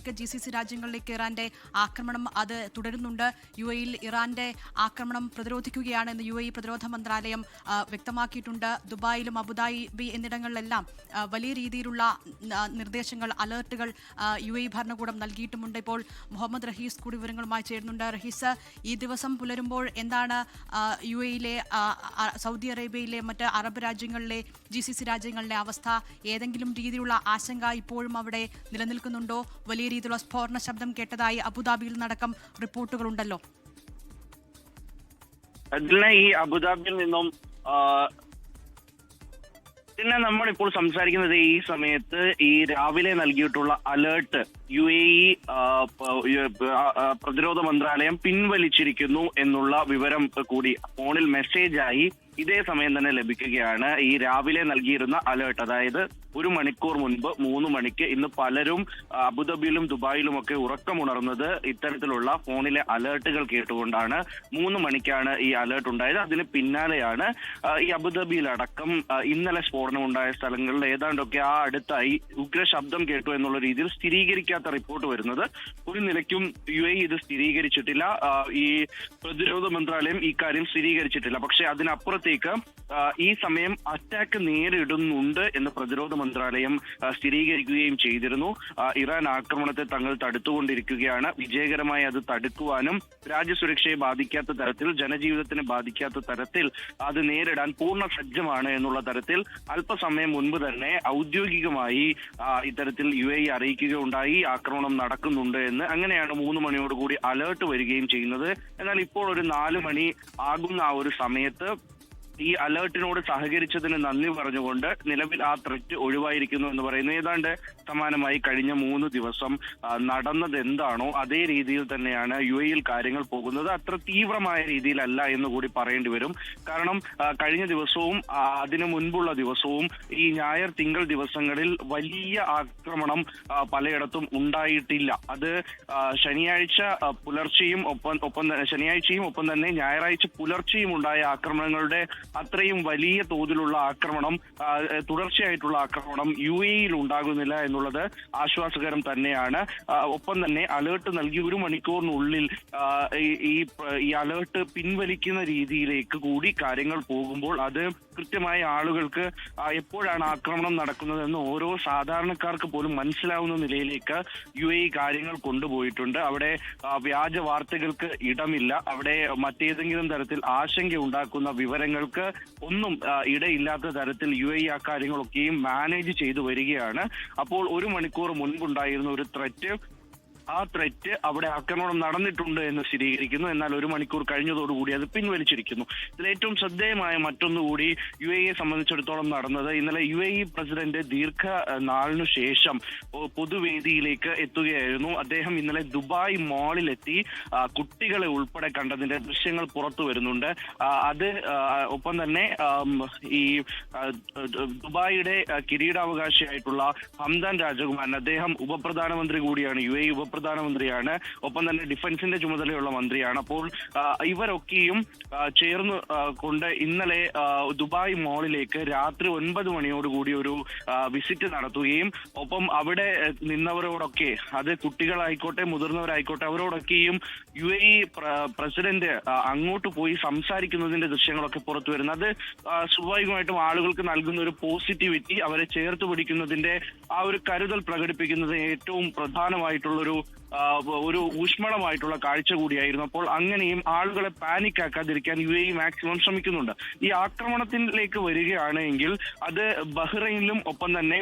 രാജ്യങ്ങളിലേക്ക് GCC രാജ്യങ്ങളിലേക്ക് ഇറാന്റെ ആക്രമണം അത് തുടരുന്നുണ്ട്. UAE-യിൽ ഇറാന്റെ ആക്രമണം പ്രതിരോധിക്കുകയാണ് എന്ന് UAE പ്രതിരോധ മന്ത്രാലയം വ്യക്തമാക്കിയിട്ടുണ്ട്. ദുബായിലും അബുദാബി എന്നിടങ്ങളിലെല്ലാം വലിയ രീതിയിലുള്ള നിർദ്ദേശങ്ങൾ, അലേർട്ടുകൾ UAE ഭരണകൂടം നൽകിയിട്ടുമുണ്ട്. ഇപ്പോൾ മുഹമ്മദ് റഹീസ് കൂടി വിവരങ്ങളുമായി ചേരുന്നുണ്ട്. റഹീസ്, ഈ ദിവസം പുലരുമ്പോൾ എന്താണ് UAE-യിലെ, സൗദി അറേബ്യയിലെ, മറ്റ് അറബ് രാജ്യങ്ങളിലെ, GCC രാജ്യങ്ങളിലെ അവസ്ഥ? ഏതെങ്കിലും രീതിയിലുള്ള ആശങ്ക ഇപ്പോഴും അവിടെ നിലനിൽക്കുന്നുണ്ടോ? വലിയ രീതിയിലുള്ള സ്ഫോടന ശബ്ദം കേട്ടതായി അബുദാബിയിൽ നടക്കം റിപ്പോർട്ടുകളുണ്ടല്ലോ. ഈ അബുദാബിയിൽ നിന്നും പിന്നെ നമ്മളിപ്പോൾ സംസാരിക്കുന്നത് ഈ സമയത്ത് ഈ രാവിലെ നൽകിയിട്ടുള്ള അലേർട്ട് UAE പ്രതിരോധ മന്ത്രാലയം പിൻവലിച്ചിരിക്കുന്നു എന്നുള്ള വിവരം കൂടി ഫോണിൽ മെസ്സേജായി ഇതേ സമയം തന്നെ ലഭിക്കുകയാണ്. ഈ രാവിലെ നൽകിയിരുന്ന അലേർട്ട്, അതായത് 1 മണിക്കൂർ മുൻപ് 3 മണിക്ക് ഇന്ന് പലരും അബുദാബിയിലും ദുബായിലും ഒക്കെ ഉറക്കമുണർന്നത് ഇത്തരത്തിലുള്ള ഫോണിലെ അലേർട്ടുകൾ കേട്ടുകൊണ്ടാണ്. 3 മണിക്കാണ് ഈ അലേർട്ട് ഉണ്ടായത്. അതിന് പിന്നാലെയാണ് ഈ അബുദാബിയിലടക്കം ഇന്നലെ സ്ഫോടനം ഉണ്ടായ സ്ഥലങ്ങളിൽ ഏതാണ്ടൊക്കെ അടുത്തായി ഉഗ്ര ശബ്ദം കേട്ടു എന്നുള്ള രീതിയിൽ സ്ഥിരീകരിക്കാത്ത റിപ്പോർട്ട് വരുന്നത്. ഒരു നിലയ്ക്കും UAE ഇത് സ്ഥിരീകരിച്ചിട്ടില്ല. ഈ പ്രതിരോധ മന്ത്രാലയം ഈ കാര്യം സ്ഥിരീകരിച്ചിട്ടില്ല. പക്ഷെ അതിനപ്പുറത്തേക്ക് ഈ സമയം അറ്റാക്ക് നേരിടുന്നുണ്ട് എന്ന് പ്രതിരോധ മന്ത്രാലയം സ്ഥിരീകരിക്കുകയും ചെയ്തിരുന്നു. ഇറാൻ ആക്രമണത്തെ തങ്ങൾ തടുത്തുകൊണ്ടിരിക്കുകയാണ്. വിജയകരമായി അത് തടുക്കുവാനും രാജ്യസുരക്ഷയെ ബാധിക്കാത്ത തരത്തിൽ, ജനജീവിതത്തിനെ ബാധിക്കാത്ത തരത്തിൽ അത് നേരിടാൻ പൂർണ്ണ സജ്ജമാണ് എന്നുള്ള തരത്തിൽ അല്പസമയം മുൻപ് തന്നെ ഔദ്യോഗികമായി ഇത്തരത്തിൽ UAE അറിയിക്കുകയുണ്ടായി. ആക്രമണം നടക്കുന്നുണ്ട് എന്ന്. അങ്ങനെയാണ് 3 മണിയോടുകൂടി അലേർട്ട് വരികയും ചെയ്യുന്നത്. എന്നാൽ ഇപ്പോൾ ഒരു 4 മണി ആകുന്ന ആ ഒരു സമയത്ത് ഈ അലേർട്ടിനോട് സഹകരിച്ചതിന് നന്ദി പറഞ്ഞുകൊണ്ട് നിലവിൽ ആ ത്രെറ്റ് ഒഴിവായിരിക്കുന്നു എന്ന് പറയുന്നു. ഏതാണ്ട് സമാനമായി കഴിഞ്ഞ 3 ദിവസം നടന്നത് എന്താണോ അതേ രീതിയിൽ തന്നെയാണ് UAE-യിൽ കാര്യങ്ങൾ പോകുന്നത്. അത്ര തീവ്രമായ രീതിയിലല്ല എന്ന് കൂടി പറയേണ്ടി വരും. കാരണം കഴിഞ്ഞ ദിവസവും അതിനു മുൻപുള്ള ദിവസവും ഈ ഞായർ തിങ്കൾ ദിവസങ്ങളിൽ വലിയ ആക്രമണം പലയിടത്തും ഉണ്ടായിട്ടില്ല. അത് ശനിയാഴ്ച പുലർച്ചെയും ഒപ്പം തന്നെ ഞായറാഴ്ച പുലർച്ചെയും ഉണ്ടായ ആക്രമണങ്ങളുടെ അത്രയും വലിയ തോതിലുള്ള ആക്രമണം, തുടർച്ചയായിട്ടുള്ള ആക്രമണം UAE-യിൽ ഉണ്ടാകുന്നില്ല എന്നുള്ളത് ആശ്വാസകരം തന്നെയാണ്. ഒപ്പം തന്നെ അലേർട്ട് നൽകി 1 മണിക്കൂറിനുള്ളിൽ ഈ അലേർട്ട് പിൻവലിക്കുന്ന രീതിയിലേക്ക് കൂടി കാര്യങ്ങൾ പോകുമ്പോൾ അത് കൃത്യമായി ആളുകൾക്ക് എപ്പോഴാണ് ആക്രമണം നടക്കുന്നതെന്ന് ഓരോ സാധാരണക്കാർക്ക് പോലും മനസ്സിലാവുന്ന നിലയിലേക്ക് UAE കാര്യങ്ങൾ കൊണ്ടുപോയിട്ടുണ്ട്. അവിടെ വ്യാജ വാർത്തകൾക്ക് ഇടമില്ല. അവിടെ മറ്റേതെങ്കിലും തരത്തിൽ ആശങ്ക ഉണ്ടാക്കുന്ന വിവരങ്ങൾക്ക് ഒന്നും ഇടയില്ലാത്ത തരത്തിൽ UAE ആ കാര്യങ്ങളൊക്കെയും മാനേജ് ചെയ്തു വരികയാണ്. അപ്പോൾ 1 മണിക്കൂർ മുൻപുണ്ടായിരുന്ന ഒരു ത്രെറ്റ്, ആ ത്രെറ്റ് അവിടെ ആക്രമണം നടന്നിട്ടുണ്ട് എന്ന് സ്ഥിരീകരിക്കുന്നു. എന്നാൽ 1 മണിക്കൂർ കഴിഞ്ഞതോടുകൂടി അത് പിൻവലിച്ചിരിക്കുന്നു. ഇതിൽ ഏറ്റവും ശ്രദ്ധേയമായ മറ്റൊന്നുകൂടി UAE-യെ സംബന്ധിച്ചിടത്തോളം നടന്നത്, ഇന്നലെ UAE പ്രസിഡന്റ് ദീർഘനാളിനു ശേഷം പൊതുവേദിയിലേക്ക് എത്തുകയായിരുന്നു. അദ്ദേഹം ഇന്നലെ ദുബായ് മാളിലെത്തി കുട്ടികളെ ഉൾപ്പെടെ കണ്ടതിന്റെ ദൃശ്യങ്ങൾ പുറത്തു വരുന്നുണ്ട്. അത് ഒപ്പം തന്നെ ഈ ദുബായിയുടെ കിരീടാവകാശിയായിട്ടുള്ള ഹംദാൻ രാജകുമാരൻ, അദ്ദേഹം ഉപപ്രധാനമന്ത്രി കൂടിയാണ്, UAE പ്രധാനമന്ത്രിയാണ്, ഒപ്പം തന്നെ ഡിഫൻസിന്റെ ചുമതലയുള്ള മന്ത്രിയാണ്. അപ്പോൾ ഇവരൊക്കെയും ചേർന്ന് കൊണ്ട് ഇന്നലെ ദുബായ് മാളിലേക്ക് രാത്രി 9 മണിയോടുകൂടി ഒരു വിസിറ്റ് നടത്തുകയും ഒപ്പം അവിടെ നിന്നവരോടൊക്കെ, അത് കുട്ടികളായിക്കോട്ടെ മുതിർന്നവരായിക്കോട്ടെ, അവരോടൊക്കെയും UAE പ്രസിഡന്റ് അങ്ങോട്ട് പോയി സംസാരിക്കുന്നതിന്റെ ദൃശ്യങ്ങളൊക്കെ പുറത്തു വരുന്നത് സ്വാഭാവികമായിട്ടും ആളുകൾക്ക് നൽകുന്ന ഒരു പോസിറ്റിവിറ്റി, അവരെ ചേർത്ത് പിടിക്കുന്നതിന്റെ ആ ഒരു കരുതൽ പ്രകടിപ്പിക്കുന്നത് ഏറ്റവും പ്രധാനമായിട്ടുള്ളൊരു ഊഷ്മളമായിട്ടുള്ള കാഴ്ച കൂടിയായിരുന്നു. അപ്പോൾ അങ്ങനെയും ആളുകളെ പാനിക് ആക്കാതിരിക്കാൻ UAE മാക്സിമം ശ്രമിക്കുന്നുണ്ട്. ഈ ആക്രമണത്തിലേക്ക് വരികയാണെങ്കിൽ അത് ബഹ്റൈനിലും ഒപ്പം തന്നെ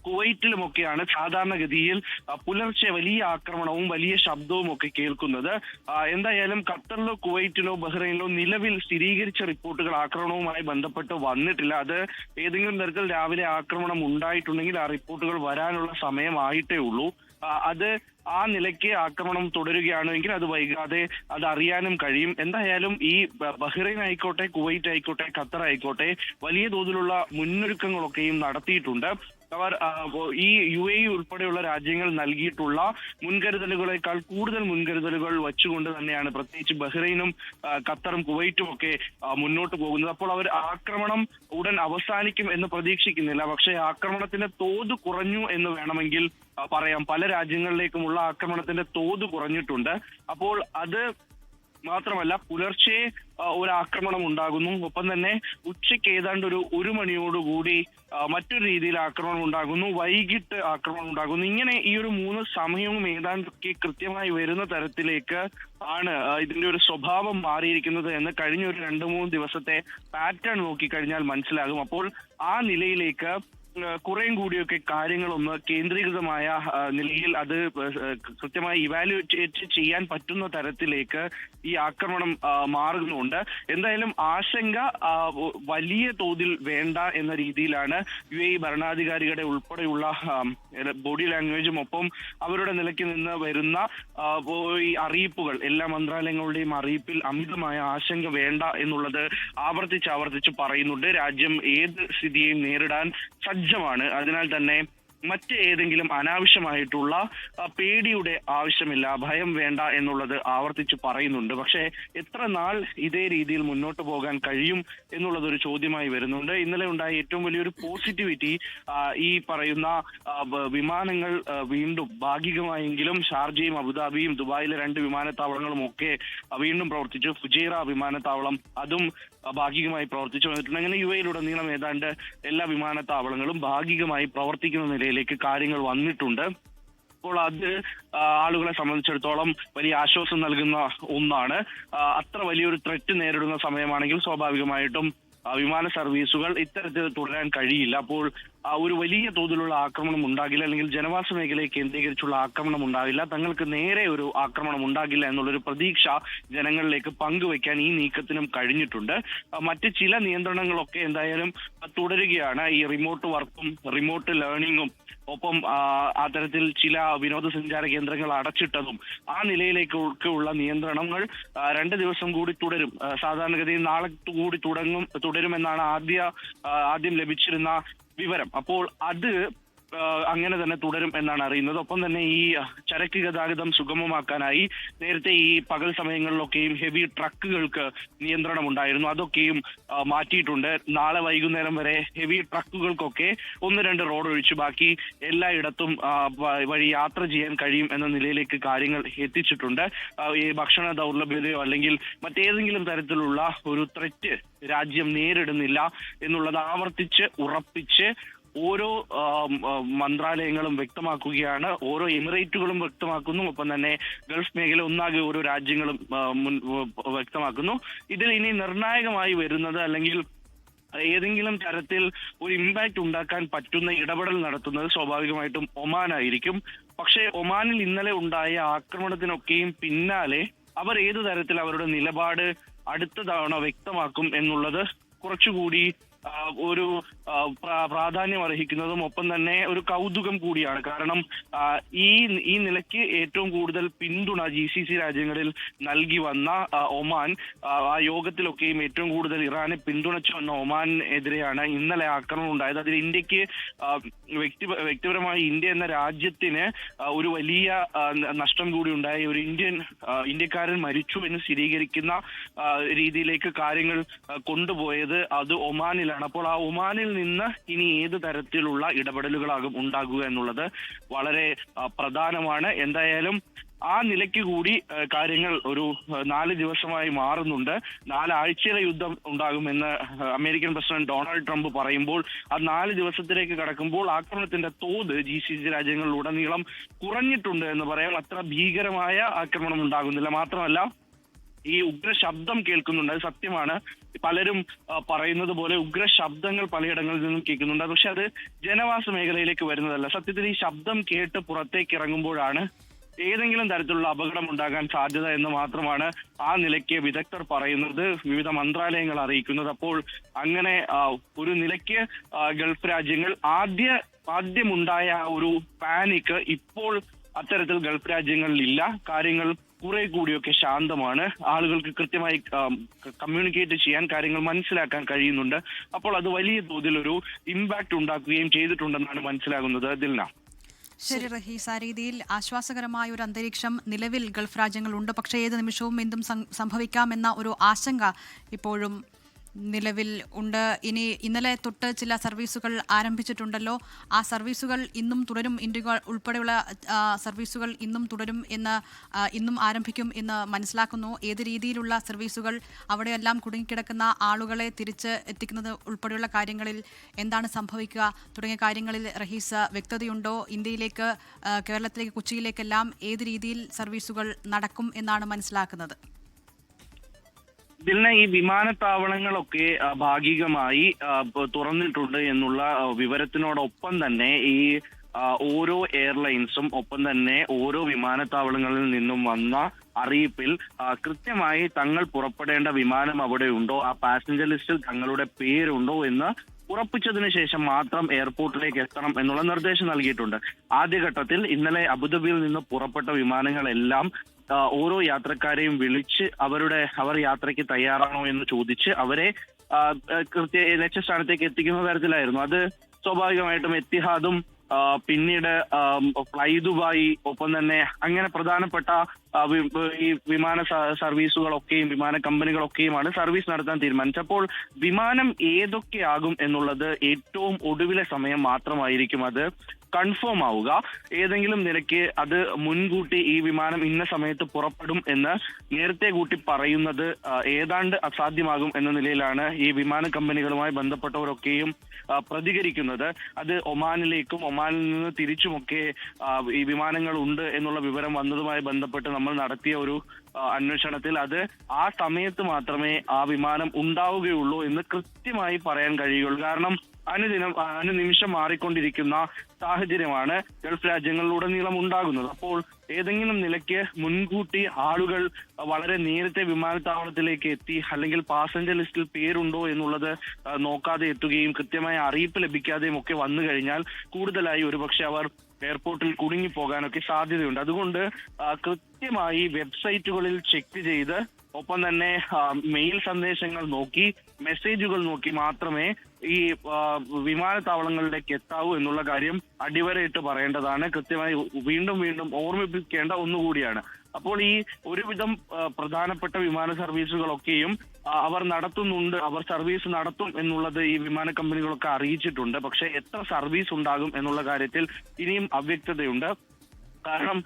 കുവൈറ്റിലുമൊക്കെയാണ് സാധാരണഗതിയിൽ പുലർച്ചെ വലിയ ആക്രമണവും വലിയ ശബ്ദവും ഒക്കെ കേൾക്കുന്നത്. എന്തായാലും ഖത്തറിലോ കുവൈറ്റിലോ ബഹ്റൈനിലോ നിലവിൽ സ്ഥിരീകരിച്ച റിപ്പോർട്ടുകൾ ആക്രമണവുമായി ബന്ധപ്പെട്ട് വന്നിട്ടില്ല. അത് ഏതെങ്കിലും തരത്തിൽ രാവിലെ ആക്രമണം ഉണ്ടായിട്ടുണ്ടെങ്കിൽ ആ റിപ്പോർട്ടുകൾ വരാനുള്ള സമയമായിട്ടേ ഉള്ളൂ. അത് ആ നിലയ്ക്ക് ആക്രമണം തുടരുകയാണെങ്കിൽ അത് വൈകാതെ അത് അറിയാനും കഴിയും. എന്തായാലും ഈ ബഹ്റൈൻ ആയിക്കോട്ടെ, കുവൈറ്റ് ആയിക്കോട്ടെ, ഖത്തർ ആയിക്കോട്ടെ വലിയ തോതിലുള്ള മുന്നൊരുക്കങ്ങളൊക്കെയും നടത്തിയിട്ടുണ്ട്. അവർ ഈ UAE ഉൾപ്പെടെയുള്ള രാജ്യങ്ങൾ നൽകിയിട്ടുള്ള മുൻകരുതലുകളെക്കാൾ കൂടുതൽ മുൻകരുതലുകൾ വെച്ചുകൊണ്ട് തന്നെയാണ് പ്രത്യേകിച്ച് ബഹ്റൈനും ഖത്തറും കുവൈറ്റും ഒക്കെ മുന്നോട്ട് പോകുന്നത്. അപ്പോൾ അവർ ആക്രമണം ഉടൻ അവസാനിക്കും എന്ന് പ്രതീക്ഷിക്കുന്നില്ല. പക്ഷേ ആക്രമണത്തിന്റെ തോത് കുറഞ്ഞു എന്ന് വേണമെങ്കിൽ പറയാം. പല രാജ്യങ്ങളിലേക്കുമുള്ള ആക്രമണത്തിന്റെ തോത് കുറഞ്ഞിട്ടുണ്ട്. അപ്പോൾ അത് മാത്രമല്ല പുലർച്ചെ ഒരു ആക്രമണം ഉണ്ടാകുന്നു. ഒപ്പം തന്നെ ഉച്ചയ്ക്ക് ഏതാണ്ട് ഒരു മണിയോടുകൂടി മറ്റൊരു രീതിയിൽ ആക്രമണം ഉണ്ടാകുന്നു. വൈകിട്ട് ആക്രമണം ഉണ്ടാകുന്നു. ഇങ്ങനെ ഈ ഒരു 3 സമയവും ഏതാണ്ടൊക്കെ കൃത്യമായി വരുന്ന തരത്തിലേക്ക് ആണ് ഇതിന്റെ ഒരു സ്വഭാവം മാറിയിരിക്കുന്നത് എന്ന് കഴിഞ്ഞ ഒരു 2-3 ദിവസത്തെ പാറ്റേൺ നോക്കിക്കഴിഞ്ഞാൽ മനസ്സിലാകും. അപ്പോൾ ആ നിലയിലേക്ക് കുറേയും കൂടിയൊക്കെ കാര്യങ്ങളൊന്ന് കേന്ദ്രീകൃതമായ നിലയിൽ അത് കൃത്യമായി ഇവാലുവേറ്റ് ചെയ്യാൻ പറ്റുന്ന തരത്തിലേക്ക് ഈ ആക്രമണം മാറുന്നുണ്ട്. എന്തായാലും ആശങ്ക വലിയ തോതിൽ വേണ്ട എന്ന രീതിയിലാണ് UAE ഭരണാധികാരികളുടെ ഉൾപ്പെടെയുള്ള ബോഡി ലാംഗ്വേജും ഒപ്പം അവരുടെ നിലയ്ക്ക് നിന്ന് വരുന്ന ഈ അറിയിപ്പുകൾ എല്ലാ മന്ത്രാലയങ്ങളുടെയും അറിയിപ്പിൽ അമിതമായ ആശങ്ക വേണ്ട എന്നുള്ളത് ആവർത്തിച്ച് പറയുന്നുണ്ട്. രാജ്യം ഏത് സ്ഥിതിയെയും നേരിടാൻ സജ്ജമാണ്. അതിനാൽ തന്നെ മറ്റേതെങ്കിലും അനാവശ്യമായിട്ടുള്ള പേടിയുടെ ആവശ്യമില്ല, ഭയം വേണ്ട എന്നുള്ളത് ആവർത്തിച്ച് പറയുന്നുണ്ട്. പക്ഷേ എത്ര നാൾ ഇതേ രീതിയിൽ മുന്നോട്ട് പോകാൻ കഴിയും എന്നുള്ളതൊരു ചോദ്യമായി വരുന്നുണ്ട്. ഇന്നലെ ഉണ്ടായ ഏറ്റവും വലിയൊരു പോസിറ്റിവിറ്റി ഈ പറയുന്ന വിമാനങ്ങൾ വീണ്ടും ഭാഗികമായെങ്കിലും ഷാർജയും അബുദാബിയും ദുബായിലെ 2 വിമാനത്താവളങ്ങളും ഒക്കെ വീണ്ടും പ്രവർത്തിച്ചു. ഫുജൈറ വിമാനത്താവളം അതും ഭാഗികമായി പ്രവർത്തിച്ചു വന്നിട്ടുണ്ട്. അങ്ങനെ UAE-യിലുടനീളം ഏതാണ്ട് എല്ലാ വിമാനത്താവളങ്ങളും ഭാഗികമായി പ്രവർത്തിക്കുന്ന നിലയിലേക്ക് കാര്യങ്ങൾ വന്നിട്ടുണ്ട്. അപ്പോൾ അത് ആളുകളെ സംബന്ധിച്ചിടത്തോളം വലിയ ആശ്വാസം നൽകുന്ന ഒന്നാണ്. അത്ര വലിയൊരു ത്രെറ്റ് നേരിടുന്ന സമയമാണെങ്കിൽ സ്വാഭാവികമായിട്ടും വിമാന സർവീസുകൾ ഇത്തരത്തിൽ തുടരാൻ കഴിയില്ല. അപ്പോൾ ഒരു വലിയ തോതിലുള്ള ആക്രമണം ഉണ്ടാകില്ല, അല്ലെങ്കിൽ ജനവാസ മേഖലയെ കേന്ദ്രീകരിച്ചുള്ള ആക്രമണം ഉണ്ടാകില്ല, തങ്ങൾക്ക് നേരെ ഒരു ആക്രമണം ഉണ്ടാകില്ല എന്നുള്ളൊരു പ്രതീക്ഷ ജനങ്ങളിലേക്ക് പങ്കുവയ്ക്കാൻ ഈ നീക്കത്തിനും കഴിഞ്ഞിട്ടുണ്ട്. മറ്റ് ചില നിയന്ത്രണങ്ങളൊക്കെ എന്തായാലും തുടരുകയാണ്. ഈ റിമോട്ട് വർക്കും റിമോട്ട് ലേണിംഗും ഒപ്പം അത്തരത്തിൽ ചില വിനോദസഞ്ചാര കേന്ദ്രങ്ങൾ അടച്ചിട്ടതും ആ നിലയിലേക്കൊക്കെ ഉള്ള നിയന്ത്രണങ്ങൾ 2 ദിവസം കൂടി തുടരും. സാധാരണഗതിയിൽ നാളെ കൂടി തുടരുമെന്നാണ് ആദ്യം ലഭിച്ചിരുന്ന വിവരം. അപ്പോൾ അത് അങ്ങനെ തന്നെ തുടരും എന്നാണ് അറിയുന്നത്. ഒപ്പം തന്നെ ഈ ചരക്ക് ഗതാഗതം സുഗമമാക്കാനായി നേരത്തെ ഈ പകൽ സമയങ്ങളിലൊക്കെയും ഹെവി ട്രക്കുകൾക്ക് നിയന്ത്രണം ഉണ്ടായിരുന്നു. അതൊക്കെയും മാറ്റിയിട്ടുണ്ട്. നാളെ വൈകുന്നേരം വരെ ഹെവി ട്രക്കുകൾക്കൊക്കെ 1-2 റോഡ് ഒഴിച്ച് ബാക്കി എല്ലായിടത്തും വഴി യാത്ര ചെയ്യാൻ കഴിയും എന്ന നിലയിലേക്ക് കാര്യങ്ങൾ എത്തിച്ചിട്ടുണ്ട്. ഈ ഭക്ഷണ ദൗർലഭ്യതയോ അല്ലെങ്കിൽ മറ്റേതെങ്കിലും തരത്തിലുള്ള ഒരു ത്രെറ്റ് രാജ്യം നേരിടുന്നില്ല എന്നുള്ളത് ആവർത്തിച്ച് ഉറപ്പിച്ച് ഓരോ മന്ത്രാലയങ്ങളും വ്യക്തമാക്കുകയാണ്. ഓരോ എമിറേറ്റുകളും വ്യക്തമാക്കുന്നു. ഒപ്പം തന്നെ ഗൾഫ് മേഖല ഒന്നാകെ ഓരോ രാജ്യങ്ങളും വ്യക്തമാക്കുന്നു. ഇതിൽ ഇനി നിർണായകമായി വരുന്നത് അല്ലെങ്കിൽ ഏതെങ്കിലും തരത്തിൽ ഒരു ഇമ്പാക്ട് ഉണ്ടാക്കാൻ പറ്റുന്ന ഇടപെടൽ നടത്തുന്നത് സ്വാഭാവികമായിട്ടും ഒമാനായിരിക്കും. പക്ഷേ ഒമാനിൽ ഇന്നലെ ഉണ്ടായ ആക്രമണത്തിനൊക്കെയും പിന്നാലെ അവർ ഏതു തരത്തിൽ അവരുടെ നിലപാട് അടുത്ത തവണ വ്യക്തമാക്കും എന്നുള്ളത് കുറച്ചുകൂടി ഒരു പ്രാധാന്യം അർഹിക്കുന്നതും ഒപ്പം തന്നെ ഒരു കൗതുകം കൂടിയാണ്. കാരണം ഈ നിലയ്ക്ക് ഏറ്റവും കൂടുതൽ പിന്തുണ GCC രാജ്യങ്ങളിൽ നൽകി വന്ന ഒമാൻ, ആ യോഗത്തിലൊക്കെയും ഏറ്റവും കൂടുതൽ ഇറാനെ പിന്തുണച്ചു വന്ന ഒമാനെതിരെയാണ് ഇന്നലെ ആക്രമണം ഉണ്ടായത്. അതിൽ ഇന്ത്യക്ക് വ്യക്തിപരമായി ഇന്ത്യ എന്ന രാജ്യത്തിന് ഒരു വലിയ നഷ്ടം കൂടി ഉണ്ടായി. ഒരു ഇന്ത്യക്കാരൻ മരിച്ചു എന്ന് സ്ഥിരീകരിക്കുന്ന രീതിയിലേക്ക് കാര്യങ്ങൾ കൊണ്ടുപോയത് അത് ഒമാനിൽ. അപ്പോൾ ആ ഒമാനിൽ നിന്ന് ഇനി ഏത് തരത്തിലുള്ള ഇടപെടലുകളാകും ഉണ്ടാകുക എന്നുള്ളത് വളരെ പ്രധാനമാണ്. എന്തായാലും ആ നിലയ്ക്ക് കൂടി കാര്യങ്ങൾ ഒരു 4 ദിവസമായി മാറുന്നുണ്ട്. 4 ആഴ്ചയിലെ യുദ്ധം ഉണ്ടാകുമെന്ന് അമേരിക്കൻ പ്രസിഡന്റ് ഡൊണാൾഡ് ട്രംപ് പറയുമ്പോൾ ആ 4 ദിവസത്തിലേക്ക് കടക്കുമ്പോൾ ആക്രമണത്തിന്റെ തോത് GCC രാജ്യങ്ങളിലുടനീളം കുറഞ്ഞിട്ടുണ്ട് എന്ന് പറയാം. അത്ര ഭീകരമായ ആക്രമണം ഉണ്ടാകുന്നില്ല. മാത്രമല്ല ഈ ഉഗ്ര ശബ്ദം കേൾക്കുന്നുണ്ട്. അത് സത്യമാണ്. പലരും പറയുന്നത് പോലെ ഉഗ്ര ശബ്ദങ്ങൾ പലയിടങ്ങളിൽ നിന്നും കേൾക്കുന്നുണ്ട്. പക്ഷെ അത് ജനവാസ മേഖലയിലേക്ക് വരുന്നതല്ല. സത്യത്തിൽ ഈ ശബ്ദം കേട്ട് പുറത്തേക്ക് ഇറങ്ങുമ്പോഴാണ് ഏതെങ്കിലും തരത്തിലുള്ള അപകടം ഉണ്ടാകാൻ സാധ്യത എന്ന് മാത്രമാണ് ആ നിലയ്ക്ക് വിദഗ്ധർ പറയുന്നത്, വിവിധ മന്ത്രാലയങ്ങൾ അറിയിക്കുന്നത്. അപ്പോൾ അങ്ങനെ ഒരു നിലയ്ക്ക് ഗൾഫ് രാജ്യങ്ങൾ ആദ്യമുണ്ടായ ഒരു പാനിക് ഇപ്പോൾ അത്തരത്തിൽ ഗൾഫ് രാജ്യങ്ങളിലില്ല. കാര്യങ്ങൾ കുറെ കൂടിയൊക്കെ ശാന്തമാണ്. ആളുകൾക്ക് കൃത്യമായി കമ്മ്യൂണിക്കേറ്റ് ചെയ്യാൻ, കാര്യങ്ങൾ മനസ്സിലാക്കാൻ കഴിയുന്നുണ്ട്. അപ്പോൾ അത് വലിയ തോതിൽ ഒരു ഇമ്പാക്ട് ഉണ്ടാക്കുകയും ചെയ്തിട്ടുണ്ടെന്നാണ് മനസ്സിലാകുന്നത്. ദിൽന. ശരി റഹീസ്, ആ രീതിയിൽ ആശ്വാസകരമായ ഒരു അന്തരീക്ഷം നിലവിൽ ഗൾഫ് രാജ്യങ്ങളുണ്ട്. പക്ഷേ ഏത് നിമിഷവും എന്തും സംഭവിക്കാമെന്ന ഒരു ആശങ്ക ഇപ്പോഴും നിലവിൽ ഉണ്ട്. ഇന്നലെ തൊട്ട് ചില സർവീസുകൾ ആരംഭിച്ചിട്ടുണ്ടല്ലോ, ആ സർവീസുകൾ ഇന്നും തുടരും. ഇന്ത്യകൾ ഉൾപ്പെടെയുള്ള സർവീസുകൾ ഇന്നും തുടരും എന്ന് ഇന്നും ആരംഭിക്കും എന്ന് മനസ്സിലാക്കുന്നു. ഏത് രീതിയിലുള്ള സർവീസുകൾ, അവിടെയെല്ലാം കുടുങ്ങിക്കിടക്കുന്ന ആളുകളെ തിരിച്ച് എത്തിക്കുന്നത് ഉൾപ്പെടെയുള്ള കാര്യങ്ങളിൽ എന്താണ് സംഭവിക്കുക തുടങ്ങിയ കാര്യങ്ങളിൽ റഹീസ് വ്യക്തതയുണ്ടോ? ഇന്ത്യയിലേക്ക്, കേരളത്തിലേക്ക്, കൊച്ചിയിലേക്കെല്ലാം ഏത് രീതിയിൽ സർവീസുകൾ നടക്കും എന്നാണ് മനസ്സിലാക്കുന്നത്? ഇതിന് ഈ വിമാനത്താവളങ്ങളൊക്കെ ഭാഗികമായി തുറന്നിട്ടുണ്ട് എന്നുള്ള വിവരത്തിനോടൊപ്പം തന്നെ ഈ ഓരോ എയർലൈൻസും ഒപ്പം തന്നെ ഓരോ വിമാനത്താവളങ്ങളിൽ നിന്നും വന്ന അറിയിപ്പിൽ കൃത്യമായി തങ്ങൾ പുറപ്പെടേണ്ട വിമാനം അവിടെ ഉണ്ടോ, ആ പാസഞ്ചർ ലിസ്റ്റിൽ തങ്ങളുടെ പേരുണ്ടോ എന്ന് ഉറപ്പിച്ചതിന് ശേഷം മാത്രം എയർപോർട്ടിലേക്ക് എത്തണം എന്നുള്ള നിർദ്ദേശം നൽകിയിട്ടുണ്ട്. ആദ്യഘട്ടത്തിൽ ഇന്നലെ അബുദാബിയിൽ നിന്ന് പുറപ്പെട്ട വിമാനങ്ങളെല്ലാം ഓരോ യാത്രക്കാരെയും വിളിച്ച് അവർ യാത്രയ്ക്ക് തയ്യാറാണോ എന്ന് ചോദിച്ച് അവരെ ലക്ഷ്യസ്ഥാനത്തേക്ക് എത്തിക്കുന്ന തരത്തിലായിരുന്നു. അത് സ്വാഭാവികമായിട്ടും എത്തിഹാദും പിന്നീട് ഫ്ലൈ ദുബായ്, ഒപ്പം തന്നെ അങ്ങനെ പ്രധാനപ്പെട്ട ഈ വിമാന സർവീസുകളൊക്കെയും വിമാന കമ്പനികളൊക്കെയുമാണ് സർവീസ് നടത്താൻ തീരുമാനിച്ചപ്പോൾ വിമാനം ഏതൊക്കെയാകും എന്നുള്ളത് ഏറ്റവും ഒടുവിലെ സമയം മാത്രമായിരിക്കും അത് കൺഫേം ആവുക. ഏതെങ്കിലും നിലയ്ക്ക് അത് മുൻകൂട്ടി ഈ വിമാനം ഇന്ന സമയത്ത് പുറപ്പെടും എന്ന് നേരത്തെ കൂട്ടി പറയുന്നത് ഏതാണ്ട് അസാധ്യമാകും എന്ന നിലയിലാണ് ഈ വിമാന കമ്പനികളുമായി ബന്ധപ്പെട്ടവരൊക്കെയും പ്രതികരിക്കുന്നത്. അത് ഒമാനിലേക്കും ഒമാനിൽ നിന്ന് തിരിച്ചുമൊക്കെ ഈ വിമാനങ്ങൾ ഉണ്ട് എന്നുള്ള വിവരം വന്നതുമായി ബന്ധപ്പെട്ട് നമ്മൾ നടത്തിയ ഒരു അന്വേഷണത്തിൽ അത് ആ സമയത്ത് മാത്രമേ ആ വിമാനം ഉണ്ടാവുകയുള്ളൂ എന്ന് കൃത്യമായി പറയാൻ കഴിയുള്ളൂ. കാരണം അനുനിമിഷം മാറിക്കൊണ്ടിരിക്കുന്ന സാഹചര്യമാണ് ഗൾഫ് രാജ്യങ്ങളിലുടനീളം ഉണ്ടാകുന്നത്. അപ്പോൾ ഏതെങ്കിലും നിലയ്ക്ക് മുൻകൂട്ടി ആളുകൾ വളരെ നേരത്തെ വിമാനത്താവളത്തിലേക്ക് എത്തി അല്ലെങ്കിൽ പാസഞ്ചർ ലിസ്റ്റിൽ പേരുണ്ടോ എന്നുള്ളത് നോക്കാതെ എത്തുകയും കൃത്യമായ അറിയിപ്പ് ലഭിക്കാതെയും ഒക്കെ വന്നു കഴിഞ്ഞാൽ കൂടുതലായി ഒരുപക്ഷെ അവർ എയർപോർട്ടിൽ കുടുങ്ങിപ്പോകാനൊക്കെ സാധ്യതയുണ്ട്. അതുകൊണ്ട് കൃത്യമായി വെബ്സൈറ്റുകളിൽ ചെക്ക് ചെയ്ത് ഒപ്പം തന്നെ മെയിൽ സന്ദേശങ്ങൾ നോക്കി, മെസ്സേജുകൾ നോക്കി മാത്രമേ ഈ വിമാനത്താവളങ്ങളിലേക്ക് എത്താവൂ എന്നുള്ള കാര്യം അടിവരയിട്ട് പറയേണ്ടതാണ്. കൃത്യമായി വീണ്ടും വീണ്ടും ഓർമ്മിപ്പിക്കേണ്ട ഒന്നുകൂടിയാണ്. അപ്പോൾ ഈ ഒരുവിധം പ്രധാനപ്പെട്ട വിമാന സർവീസുകളൊക്കെയും അവർ നടത്തുന്നുണ്ട്, അവർ സർവീസ് നടത്തും എന്നുള്ളത് ഈ വിമാന കമ്പനികളൊക്കെ അറിയിച്ചിട്ടുണ്ട്. പക്ഷെ എത്ര സർവീസ് ഉണ്ടാകും എന്നുള്ള കാര്യത്തിൽ ഇനിയും അവ്യക്തതയുണ്ട്. കാരണം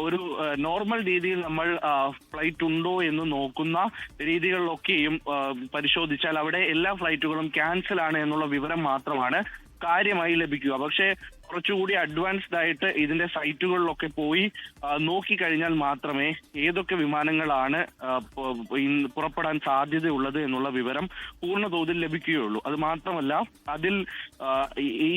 ഒരു നോർമൽ രീതിയിൽ നമ്മൾ ഫ്ലൈറ്റ് ഉണ്ടോ എന്ന് നോക്കുന്ന രീതികളിലൊക്കെയും പരിശോധിച്ചാൽ അവിടെ എല്ലാ ഫ്ലൈറ്റുകളും ക്യാൻസൽ ആണ് എന്നുള്ള വിവരം മാത്രമാണ് കാര്യമായി ലഭിക്കുക. പക്ഷേ കുറച്ചുകൂടി അഡ്വാൻസ്ഡ് ആയിട്ട് ഇതിന്റെ സൈറ്റുകളിലൊക്കെ പോയി നോക്കിക്കഴിഞ്ഞാൽ മാത്രമേ ഏതൊക്കെ വിമാനങ്ങളാണ് പുറപ്പെടാൻ സാധ്യതയുള്ളത് എന്നുള്ള വിവരം പൂർണ്ണ തോതിൽ ലഭിക്കുകയുള്ളൂ. അത് മാത്രമല്ല, അതിൽ ഈ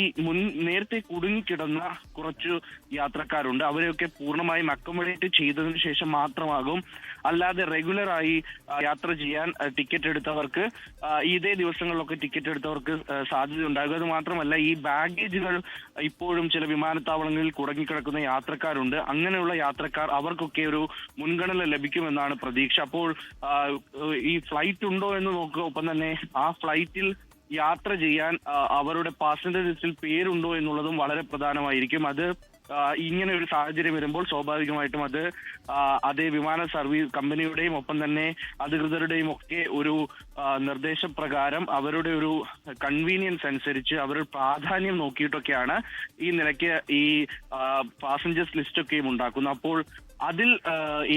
നേരത്തെ കുടുങ്ങിക്കിടന്ന കുറച്ച് യാത്രക്കാരുണ്ട്. അവരെയൊക്കെ പൂർണ്ണമായും അക്കോമഡേറ്റ് ചെയ്തതിനു ശേഷം മാത്രമാകും. അല്ലാതെ റെഗുലറായി യാത്ര ചെയ്യാൻ ടിക്കറ്റ് എടുത്തവർക്ക്, ഇതേ ദിവസങ്ങളിലൊക്കെ ടിക്കറ്റ് എടുത്തവർക്ക് സാധ്യത ഉണ്ടാകുക. അത് മാത്രമല്ല, ഈ ബാഗേജുകൾ ഇപ്പോഴും ചില വിമാനത്താവളങ്ങളിൽ കുടുങ്ങിക്കിടക്കുന്ന യാത്രക്കാരുണ്ട്. അങ്ങനെയുള്ള യാത്രക്കാർ അവർക്കൊക്കെ ഒരു മുൻഗണന ലഭിക്കുമെന്നാണ് പ്രതീക്ഷ. അപ്പോൾ ഈ ഫ്ലൈറ്റ് ഉണ്ടോ എന്ന് നോക്കുക, ഒപ്പം തന്നെ ആ ഫ്ലൈറ്റിൽ യാത്ര ചെയ്യാൻ അവരുടെ പാസഞ്ചർ ലിസ്റ്റിൽ പേരുണ്ടോ എന്നുള്ളതും വളരെ പ്രധാനമായിരിക്കും. അത് ഇങ്ങനെ ഒരു സാഹചര്യം വരുമ്പോൾ സ്വാഭാവികമായിട്ടും അത് അതേ വിമാന സർവീസ് കമ്പനിയുടെയും ഒപ്പം തന്നെ അധികൃതരുടെയും ഒക്കെ ഒരു നിർദ്ദേശപ്രകാരം അവരുടെ ഒരു കൺവീനിയൻസ് അനുസരിച്ച് അവരുടെ പ്രാധാന്യം നോക്കിയിട്ടൊക്കെയാണ് ഈ നിലയ്ക്ക് ഈ പാസഞ്ചേഴ്സ് ലിസ്റ്റ് ഒക്കെയും ഉണ്ടാക്കുന്നത്. അപ്പോൾ അതിൽ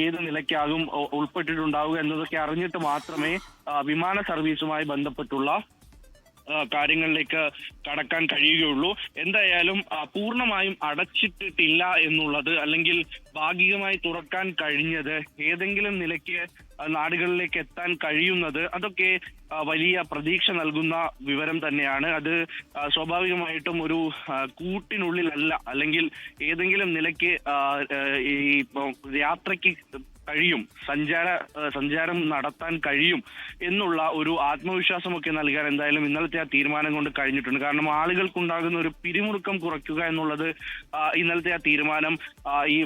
ഏത് നിലയ്ക്കാകും ഉൾപ്പെട്ടിട്ടുണ്ടാവുക എന്നതൊക്കെ അറിഞ്ഞിട്ട് മാത്രമേ വിമാന സർവീസുമായി ബന്ധപ്പെട്ടുള്ള കാര്യങ്ങളിലേക്ക് കടക്കാൻ കഴിയുകയുള്ളൂ. എന്തായാലും പൂർണ്ണമായും അടച്ചിട്ടിട്ടില്ല എന്നുള്ളത്, അല്ലെങ്കിൽ ഭാഗികമായി തുറക്കാൻ കഴിഞ്ഞത്, ഏതെങ്കിലും നിലയ്ക്ക് നാടുകളിലേക്ക് എത്താൻ കഴിയുന്നത്, അതൊക്കെ വലിയ പ്രതീക്ഷ നൽകുന്ന വിവരം തന്നെയാണ്. അത് സ്വാഭാവികമായിട്ടും ഒരു കൂട്ടിനുള്ളിലല്ല, അല്ലെങ്കിൽ ഏതെങ്കിലും നിലയ്ക്ക് ഈ യാത്രയ്ക്ക് കഴിയും, സഞ്ചാരം നടത്താൻ കഴിയും എന്നുള്ള ഒരു ആത്മവിശ്വാസമൊക്കെ നൽകാൻ എന്തായാലും ഇന്നലത്തെ ആ തീരുമാനം കൊണ്ട് കഴിഞ്ഞിട്ടുണ്ട്. കാരണം ആളുകൾക്കുണ്ടാകുന്ന ഒരു പിരിമുറുക്കം കുറയ്ക്കുക എന്നുള്ളത് ഇന്നലത്തെ ആ തീരുമാനം, ഈ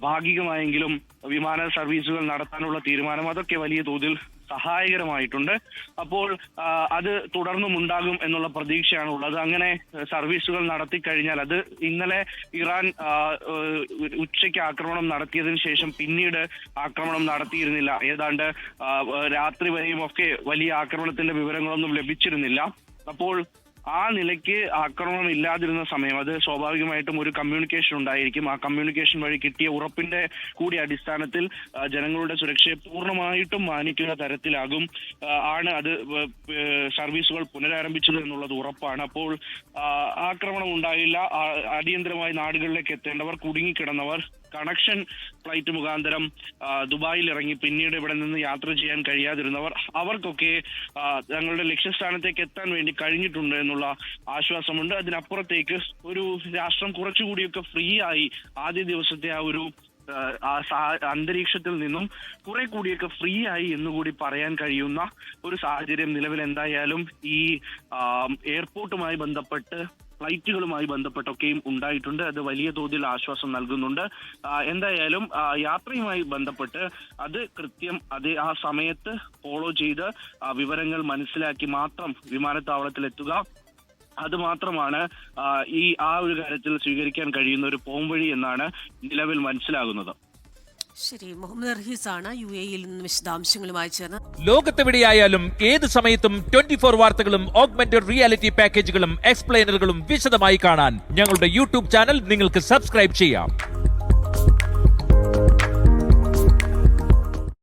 ഭാഗികമായെങ്കിലും വിമാന സർവീസുകൾ നടത്താനുള്ള തീരുമാനം, അതൊക്കെ വലിയ തോതിൽ സഹായകരമായിട്ടുണ്ട്. അപ്പോൾ അത് തുടർന്നും ഉണ്ടാകും എന്നുള്ള പ്രതീക്ഷയാണ് ഉള്ളത്. അങ്ങനെ സർവീസുകൾ നടത്തി കഴിഞ്ഞാൽ അത് ഇന്നലെ ഇറാൻ ഉച്ചയ്ക്ക് ആക്രമണം നടത്തിയതിനു ശേഷം പിന്നീട് ആക്രമണം നടത്തിയിരുന്നില്ല. ഏതാണ്ട് രാത്രി വരെയും ഒക്കെ വലിയ ആക്രമണത്തിന്റെ വിവരങ്ങളൊന്നും ലഭിച്ചിരുന്നില്ല. അപ്പോൾ ആ നിലയ്ക്ക് ആക്രമണം ഇല്ലാതിരുന്ന സമയം അത് സ്വാഭാവികമായിട്ടും ഒരു കമ്മ്യൂണിക്കേഷൻ ഉണ്ടായിരിക്കും. ആ കമ്മ്യൂണിക്കേഷൻ വഴി കിട്ടിയ ഉറപ്പിന്റെ കൂടി അടിസ്ഥാനത്തിൽ ജനങ്ങളുടെ സുരക്ഷയെ പൂർണ്ണമായിട്ടും മാനിക്കുന്ന തരത്തിലാകും ആണ് അത് സർവീസുകൾ പുനരാരംഭിച്ചത് എന്നുള്ളത് ഉറപ്പാണ്. അപ്പോൾ ആക്രമണം ഉണ്ടായില്ല. അടിയന്തരമായി നാടുകളിലേക്ക് എത്തേണ്ടവർ, കുടുങ്ങിക്കിടന്നവർ, കണക്ഷൻ ഫ്ലൈറ്റ് മുഖാന്തരം ദുബായിൽ ഇറങ്ങി പിന്നീട് ഇവിടെ നിന്ന് യാത്ര ചെയ്യാൻ കഴിയാതിരുന്നവർ, അവർക്കൊക്കെ തങ്ങളുടെ ലക്ഷ്യസ്ഥാനത്തേക്ക് എത്താൻ വേണ്ടി കഴിഞ്ഞിട്ടുണ്ട് എന്നുള്ള ആശ്വാസമുണ്ട്. അതിനപ്പുറത്തേക്ക് ഒരു രാഷ്ട്രം കുറച്ചുകൂടിയൊക്കെ ഫ്രീ ആയി ആദ്യ ദിവസത്തെ ആ ഒരു അന്തരീക്ഷത്തിൽ നിന്നും കുറെ കൂടിയൊക്കെ ഫ്രീ ആയി എന്നുകൂടി പറയാൻ കഴിയുന്ന ഒരു സാഹചര്യം നിലവിൽ എന്തായാലും ഈ എയർപോർട്ടുമായി ബന്ധപ്പെട്ട്, ഫ്ലൈറ്റുകളുമായി ബന്ധപ്പെട്ടൊക്കെയും ഉണ്ടായിട്ടുണ്ട്. അത് വലിയ തോതിൽ ആശ്വാസം നൽകുന്നുണ്ട്. എന്തായാലും യാത്രയുമായി ബന്ധപ്പെട്ട് അത് കൃത്യം ആ സമയത്ത് ഫോളോ ചെയ്ത് വിവരങ്ങൾ മനസ്സിലാക്കി മാത്രം വിമാനത്താവളത്തിലെത്തുക, അത് മാത്രമാണ് ആ ഒരു കാര്യത്തിൽ സ്വീകരിക്കാൻ കഴിയുന്ന ഒരു പോംവഴി എന്നാണ് നിലവിൽ മനസ്സിലാകുന്നത്. ശരി, മുഹമ്മദ് റഹീസാണ് UAE-യിൽ നിന്ന് വിശദാംശങ്ങളുമായി ചേർന്ന്. ലോകത്തെവിടെയായാലും ഏത് സമയത്തും 24 വാർത്തകളും ഓഗ്മെന്റഡ് റിയാലിറ്റി പാക്കേജുകളും എക്സ്പ്ലെയിനറുകളും വിശദമായി കാണാൻ ഞങ്ങളുടെ YouTube ചാനൽ നിങ്ങൾക്ക് സബ്സ്ക്രൈബ് ചെയ്യാം.